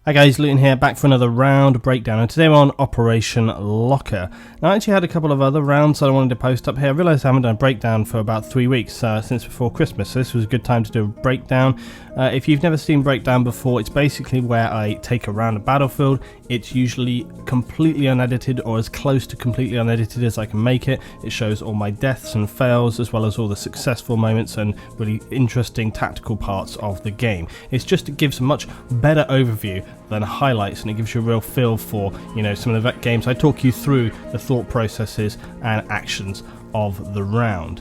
Hi guys, Luton here, back for another round breakdown, and today we're on Operation Locker. Now I actually had a couple of other rounds that I wanted to post up here. I realised I haven't done a breakdown for about 3 weeks, since before Christmas, so this was a good time to do a breakdown. If you've never seen breakdown before, it's basically where I take a round of battlefield. It's usually completely unedited, or as close to completely unedited as I can make it. It shows all my deaths and fails, as well as all the successful moments and really interesting tactical parts of the game. It's just, it gives a much better overview than highlights, and it gives you a real feel for, you know, some of the games. I talk you through the thought processes and actions of the round.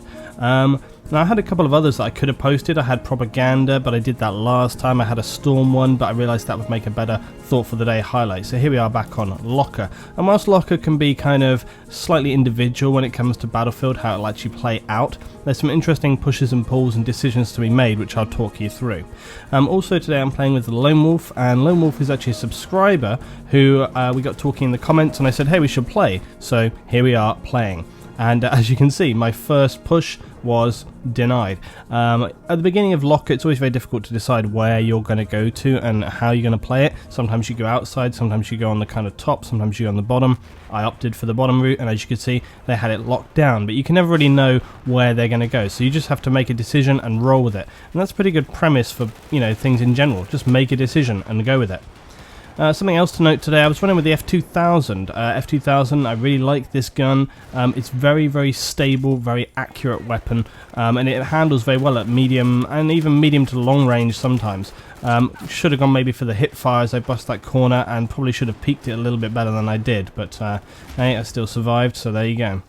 Now I had a couple of others that I could have posted. I had propaganda, but I did that last time. I had a storm one, but I realised that would make a better thought for the day highlight. So here we are back on Locker. And whilst Locker can be kind of slightly individual when it comes to Battlefield, how it'll actually play out, there's some interesting pushes and pulls and decisions to be made, which I'll talk you through. Also today I'm playing with Lone Wolf, and Lone Wolf is actually a subscriber who we got talking in the comments, and I said, hey, we should play. So here we are playing. And as you can see, my first push was denied. At the beginning of Locker, it's always very difficult to decide where you're going to go to and how you're going to play it. Sometimes you go outside, sometimes you go on the kind of top, sometimes you go on the bottom. I opted for the bottom route, and as you can see, they had it locked down, but you can never really know where they're going to go, so you just have to make a decision and roll with it. And that's a pretty good premise for, you know, things in general. Just make a decision and go with it. Something else to note today, I was running with the F2000. F2000, I really like this gun. It's very, very stable, very accurate weapon, and it handles very well at medium and even medium to long range sometimes. Should have gone maybe for the hip fire as I bust that corner, and probably should have peaked it a little bit better than I did, but hey, I still survived, so there you go.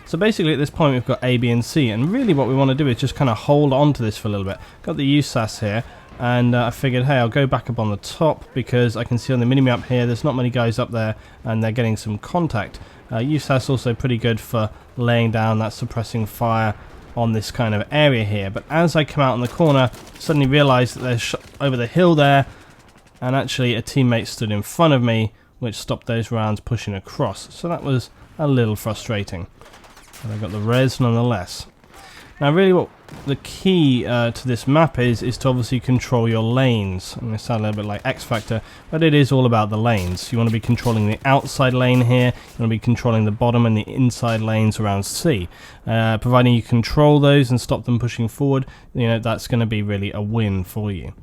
So basically at this point we've got A, B and C, and really what we want to do is just kind of hold on to this for a little bit. Got the USAS here, and I figured, hey, I'll go back up on the top because I can see on the minimap here there's not many guys up there and they're getting some contact. USAS also pretty good for laying down that suppressing fire on this kind of area here, but as I come out on the corner, suddenly realised that they're over the hill there, and actually a teammate stood in front of me which stopped those rounds pushing across, so that was a little frustrating. But I got the res nonetheless. Now really what the key to this map is to obviously control your lanes. I'm going to sound a little bit like X Factor, but it is all about the lanes. You want to be controlling the outside lane here, you want to be controlling the bottom and the inside lanes around C. Providing you control those and stop them pushing forward, you know, that's going to be really a win for you.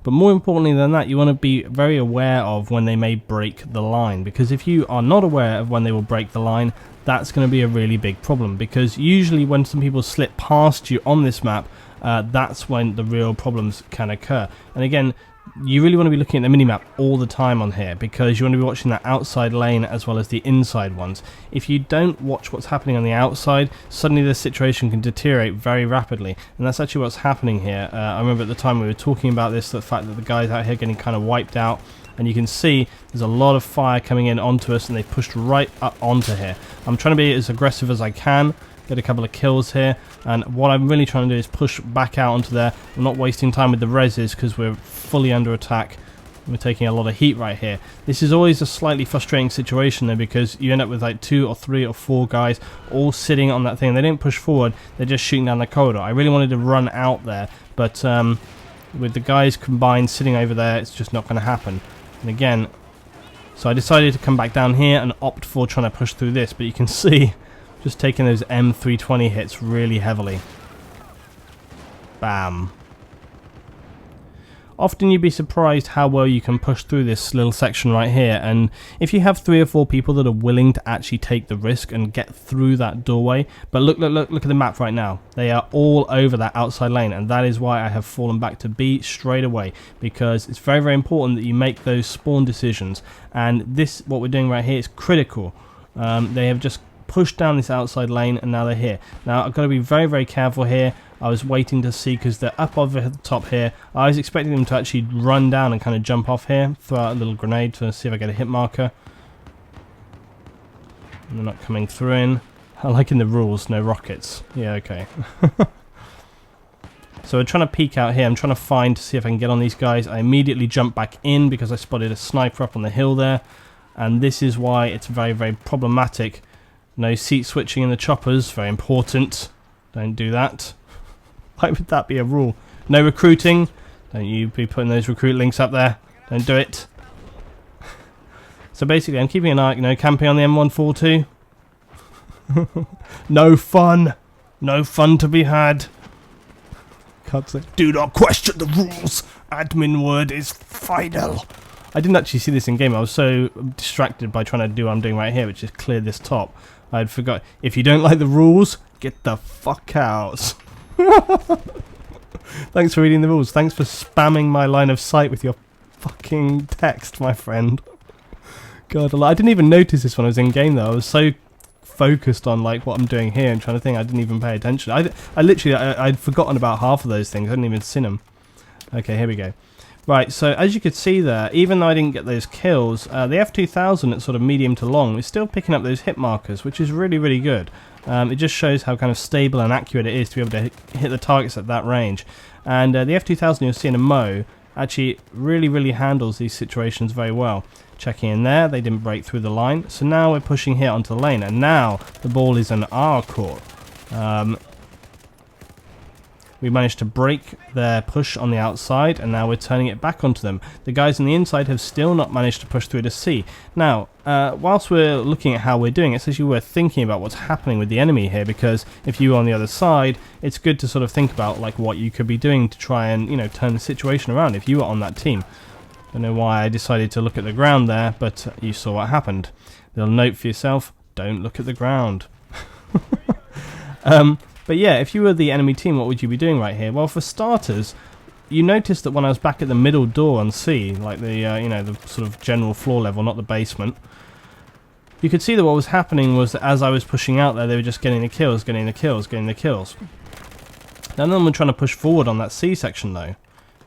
But more importantly than that, you want to be very aware of when they may break the line, because if you are not aware of when they will break the line, that's going to be a really big problem, because usually when some people slip past you on this map, that's when the real problems can occur. And again, you really want to be looking at the minimap all the time on here, because you want to be watching that outside lane as well as the inside ones. If you don't watch what's happening on the outside, suddenly the situation can deteriorate very rapidly, and that's actually what's happening here. I remember at the time we were talking about this, the fact that the guys out here getting kind of wiped out, and you can see there's a lot of fire coming in onto us, and they pushed right up onto here. I'm trying to be as aggressive as I can, get a couple of kills here, and what I'm really trying to do is push back out onto there. I'm not wasting time with the reses because we're fully under attack. We're taking a lot of heat right here. This is always a slightly frustrating situation though, because you end up with like 2 or 3 or 4 guys all sitting on that thing. They didn't push forward, they're just shooting down the corridor. I really wanted to run out there, but with the guys combined sitting over there, it's just not going to happen. And again, so I decided to come back down here and opt for trying to push through this, but you can see just taking those M320 hits really heavily. Bam. Often you'd be surprised how well you can push through this little section right here, and if you have 3 or 4 people that are willing to actually take the risk and get through that doorway. But look at the map right now. They are all over that outside lane, and that is why I have fallen back to B straight away, because it's very, very important that you make those spawn decisions, and this, what we're doing right here, is critical. They have just pushed down this outside lane, and now they're here. Now I've got to be very, very careful here. I was waiting to see, because they're up over the top here. I was expecting them to actually run down and kind of jump off here, throw out a little grenade to see if I get a hit marker. And they're not coming through in. I like in the rules, no rockets. Yeah, okay. So we're trying to peek out here. I'm trying to find to see if I can get on these guys. I immediately jumped back in because I spotted a sniper up on the hill there. And this is why it's very, very problematic. No seat switching in the choppers, very important. Don't do that. Why would that be a rule? No recruiting. Don't you be putting those recruit links up there. Don't do it. So basically, I'm keeping an eye, you know, camping on the M142. No fun. No fun to be had. Can't say. Do not question the rules. Admin word is final. I didn't actually see this in game. I was so distracted by trying to do what I'm doing right here, which is clear this top. I'd forgot. If you don't like the rules, get the fuck out. Thanks for reading the rules. Thanks for spamming my line of sight with your fucking text, my friend. God, I didn't even notice this when I was in game though. I was so focused on like what I'm doing here and trying to think. I didn't even pay attention. I literally I'd forgotten about half of those things. I hadn't even seen them. Okay, here we go. Right, so as you could see there, even though I didn't get those kills, the F2000 at sort of medium to long is still picking up those hit markers, which is really, really good. It just shows how kind of stable and accurate it is to be able to hit the targets at that range. And the F2000 you'll see in a Mo actually really handles these situations very well. Checking in there, they didn't break through the line. So now we're pushing here onto the lane, and now the ball is in our court. We managed to break their push on the outside, and now we're turning it back onto them. The guys on the inside have still not managed to push through to C. Now, whilst we're looking at how we're doing, it's actually worth thinking about what's happening with the enemy here, because if you were on the other side, it's good to sort of think about like what you could be doing to try and, you know, turn the situation around if you were on that team. Don't know why I decided to look at the ground there, but you saw what happened. Little note for yourself, don't look at the ground. But yeah, if you were the enemy team, what would you be doing right here? Well, for starters, you noticed that when I was back at the middle door on C, like the you know, the sort of general floor level, not the basement, you could see that what was happening was that as I was pushing out there, they were just getting the kills, getting the kills, getting the kills. None of them were trying to push forward on that C section though.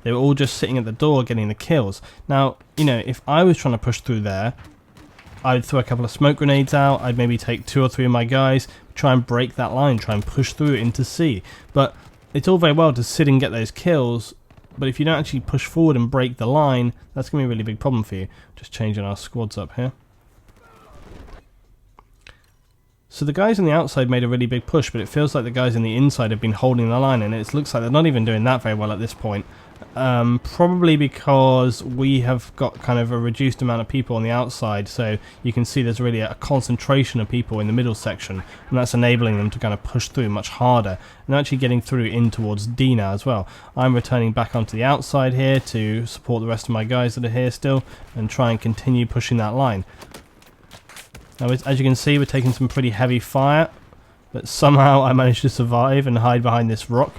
They were all just sitting at the door getting the kills. Now, you know, if I was trying to push through there, I'd throw a couple of smoke grenades out, I'd maybe take 2 or 3 of my guys, try and break that line, try and push through into C. But it's all very well to sit and get those kills, but if you don't actually push forward and break the line, that's going to be a really big problem for you. Just changing our squads up here. So the guys on the outside made a really big push, but it feels like the guys on the inside have been holding the line, and it looks like they're not even doing that very well at this point. Probably because we have got kind of a reduced amount of people on the outside, so you can see there's really a concentration of people in the middle section, and that's enabling them to kind of push through much harder, and actually getting through in towards D now as well. I'm returning back onto the outside here to support the rest of my guys that are here still, and try and continue pushing that line. Now, as you can see, we're taking some pretty heavy fire, but somehow I managed to survive and hide behind this rock,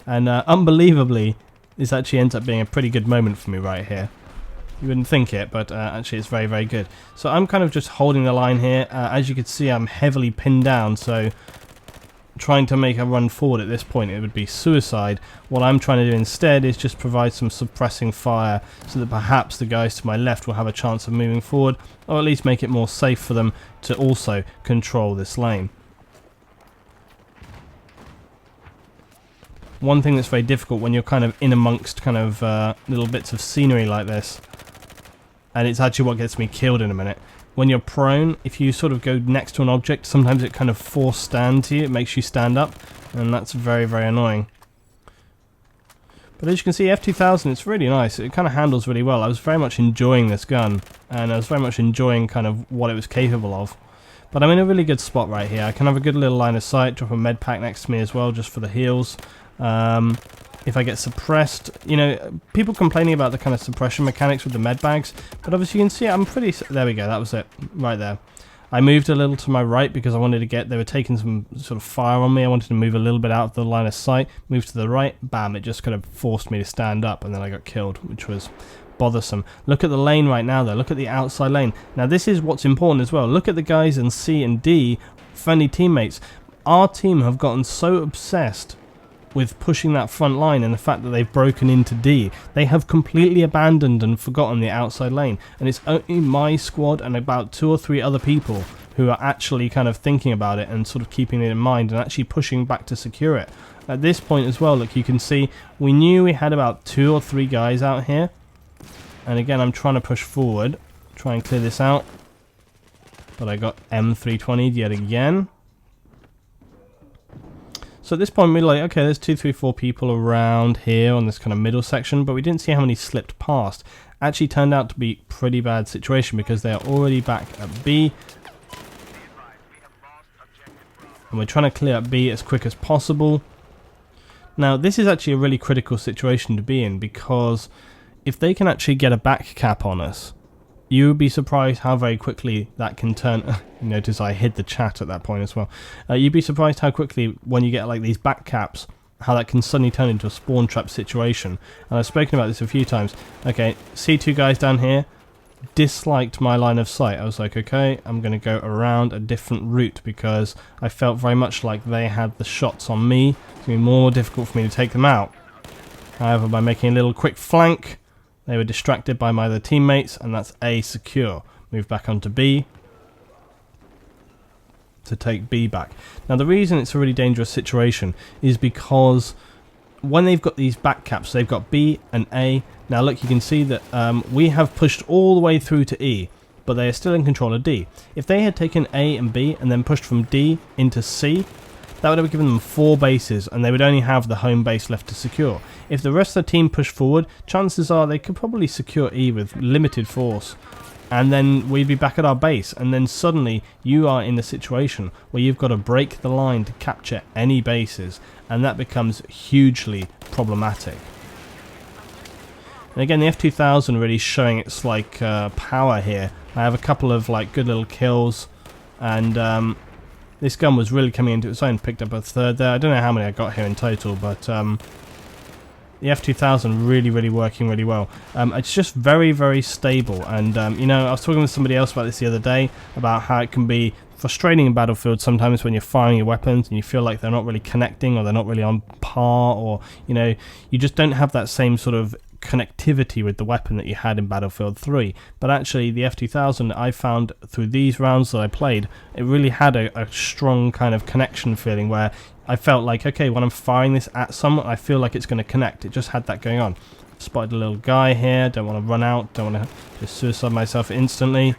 and unbelievably, this actually ends up being a pretty good moment for me right here. You wouldn't think it, but actually it's very good. So I'm kind of just holding the line here. As you can see, I'm heavily pinned down, so trying to make a run forward at this point, it would be suicide. What I'm trying to do instead is just provide some suppressing fire so that perhaps the guys to my left will have a chance of moving forward, or at least make it more safe for them to also control this lane. One thing that's very difficult when you're kind of in amongst kind of little bits of scenery like this, and it's actually what gets me killed in a minute. When you're prone, if you sort of go next to an object, sometimes it kind of force stands you, it makes you stand up, and that's very annoying. But as you can see, F2000, it's really nice. It kind of handles really well. I was very much enjoying this gun, and I was very much enjoying kind of what it was capable of. But I'm in a really good spot right here. I can have a good little line of sight, drop a med pack next to me as well, just for the heals. If I get suppressed, you know, people complaining about the kind of suppression mechanics with the med bags, but obviously you can see I'm pretty, there we go, that was it, right there. I moved a little to my right because I wanted to get, they were taking some sort of fire on me, I wanted to move a little bit out of the line of sight, moved to the right, bam, it just kind of forced me to stand up, and then I got killed, which was bothersome. Look at the lane right now though, look at the outside lane. Now this is what's important as well, look at the guys in C and D, friendly teammates. Our team have gotten so obsessed with pushing that front line and the fact that they've broken into D. They have completely abandoned and forgotten the outside lane, and it's only my squad and about 2 or 3 other people who are actually kind of thinking about it and sort of keeping it in mind and actually pushing back to secure it. At this point as well, look, you can see we knew we had about 2 or 3 guys out here, and again I'm trying to push forward, try and clear this out, but I got M320'd yet again. So at this point we're like, okay, there's 2, 3, 4 people around here on this kind of middle section, but we didn't see how many slipped past. Actually turned out to be pretty bad situation because they are already back at B. And we're trying to clear up B as quick as possible. Now this is actually a really critical situation to be in, because if they can actually get a back cap on us, you would be surprised how very quickly that can turn. You notice I hid the chat at that point as well. You'd be surprised how quickly, when you get like these back caps, how that can suddenly turn into a spawn trap situation. And I've spoken about this a few times. Okay, see 2 guys down here, disliked my line of sight. I was like, okay, I'm going to go around a different route, because I felt very much like they had the shots on me. It's going to be more difficult for me to take them out. However, by making a little quick flank, they were distracted by my other teammates, and that's A secure. Move back onto B to take B back. Now the reason it's a really dangerous situation is because when they've got these back caps, they've got B and A. Now look, you can see that we have pushed all the way through to E, but they are still in control of D. If they had taken A and B and then pushed from D into C, that would have given them 4 bases, and they would only have the home base left to secure. If the rest of the team pushed forward, chances are they could probably secure E with limited force, and then we'd be back at our base, and then suddenly you are in a situation where you've got to break the line to capture any bases, and that becomes hugely problematic. And again, the F2000 really showing its like power here. I have a couple of like good little kills, and this gun was really coming into its own. Picked up a 3rd there. I don't know how many I got here in total, but the F2000 really working really well. It's just very stable, and you know, I was talking with somebody else about this the other day, about how it can be frustrating in Battlefield sometimes when you're firing your weapons and you feel like they're not really connecting, or they're not really on par, or you know, you just don't have that same sort of connectivity with the weapon that you had in Battlefield 3. But actually the F2000, I found through these rounds that I played, it really had a strong kind of connection feeling, where I felt like, okay, when I'm firing this at someone, I feel like it's going to connect. It just had that going on. Spotted a little guy here, don't want to run out, don't want to just suicide myself instantly.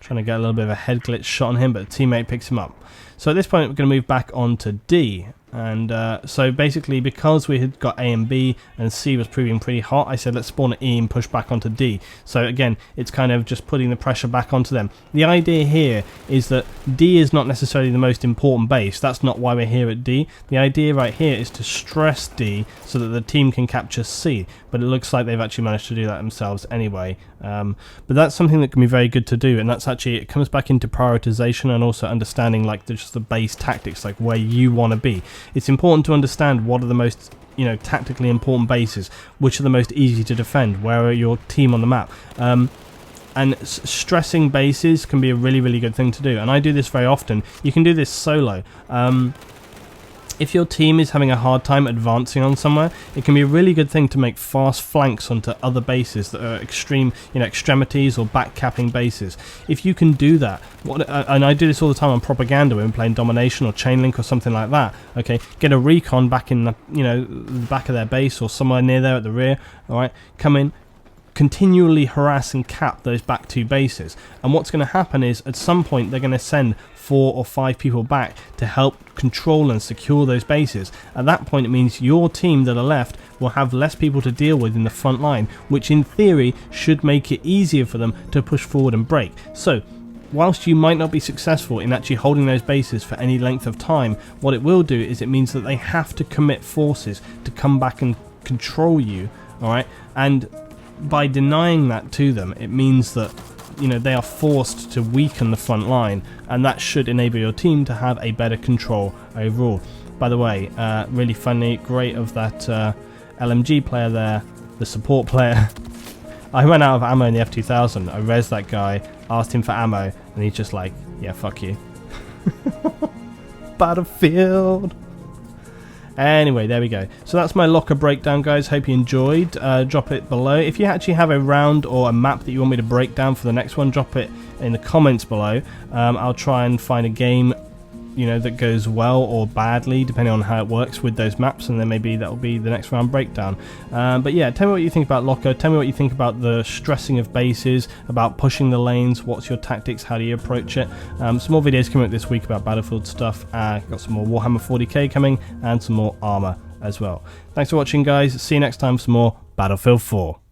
Trying to get a little bit of a head glitch shot on him, but a teammate picks him up. So at this point we're going to move back on to D. And so basically, because we had got A and B and C was proving pretty hot, I said let's spawn at E and push back onto D. So again, it's kind of just putting the pressure back onto them. The idea here is that D is not necessarily the most important base. That's not why we're here at D. The idea right here is to stress D so that the team can capture C. But it looks like they've actually managed to do that themselves anyway. But that's something that can be very good to do, and that's actually, it comes back into prioritization and also understanding like just the base tactics, like where you want to be. It's important to understand what are the most, you know, tactically important bases, which are the most easy to defend, where are your team on the map. And stressing bases can be a really good thing to do, and I do this very often. You can do this solo. If your team is having a hard time advancing on somewhere, it can be a really good thing to make fast flanks onto other bases that are extreme, you know, extremities or backcapping bases. If you can do that, and I do this all the time on propaganda when playing domination or chainlink or something like that. Okay, get a recon back in the, you know, the back of their base or somewhere near there at the rear. All right, come in, continually harass and cap those back 2 bases, and what's going to happen is at some point they're going to send 4 or 5 people back to help control and secure those bases. At that point it means your team that are left will have less people to deal with in the front line, which in theory should make it easier for them to push forward and break. So whilst you might not be successful in actually holding those bases for any length of time, what it will do is it means that they have to commit forces to come back and control you, alright? And by denying that to them, it means that, you know, they are forced to weaken the front line, and that should enable your team to have a better control overall. By the way, really funny, great of that LMG player there, the support player. I ran out of ammo in the F2000. I rezzed that guy, asked him for ammo, and he's just like, yeah, fuck you. Battlefield. Anyway, there we go. So that's my locker breakdown, guys. Hope you enjoyed. Drop it below. If you actually have a round or a map that you want me to break down for the next one, drop it in the comments below. I'll try and find a game you know, that goes well or badly depending on how it works with those maps, and then maybe that'll be the next round breakdown. But yeah, tell me what you think about Loco. Tell me what you think about the stressing of bases, about pushing the lanes. What's your tactics? How do you approach it? Some more videos coming up this week about Battlefield stuff. Got some more Warhammer 40k coming and some more armor as well. Thanks for watching, guys. See you next time for some more Battlefield 4.